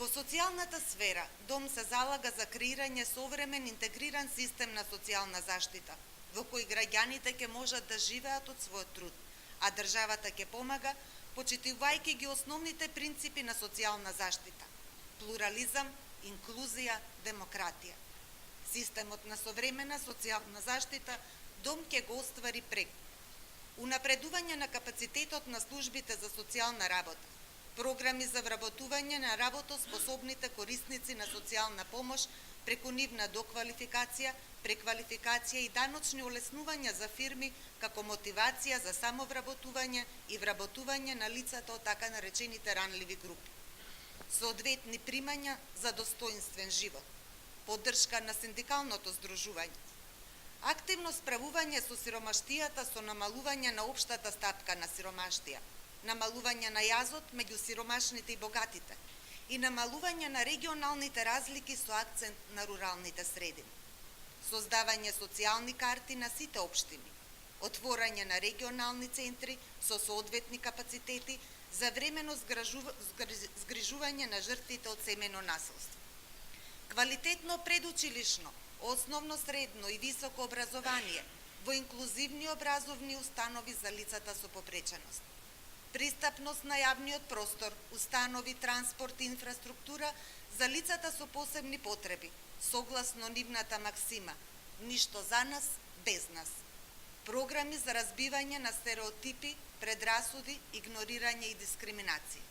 Во социјалната сфера, Дом се залага за креирање современ интегриран систем на социјална заштита, во кој граѓаните ќе можат да живеат од својот труд, а државата ќе помага, почитувајќи ги основните принципи на социјална заштита – плурализам, инклузија, демократија. Системот на современа социјална заштита Дом ќе го оствари преку унапредување на капацитетот на службите за социјална работа, програми за вработување на работоспособните корисници на социјална помош преку нивна доквалификација, преквалификација и даночни олеснувања за фирми како мотивација за самовработување и вработување на лицата од така наречените ранливи групи. Соодветни примања за достоинствен живот, поддршка на синдикалното здружување, активно справување со сиромаштијата со намалување на општата стапка на сиромаштија, намалување на јазот меѓу сиромашните и богатите и намалување на регионалните разлики со акцент на руралните средини, создавање социјални карти на сите општини, отворање на регионални центри со соодветни капацитети за времено згрижување на жртвите од семејно насилство, квалитетно предучилишно, основно, средно и високо образование во инклузивни образовни установи за лицата со попреченост, пристапност на јавниот простор, установи, транспорт и инфраструктура за лицата со посебни потреби, согласно нивната максима «Ништо за нас, без нас», програми за разбивање на стереотипи, предрасуди, игнорирање и дискриминација.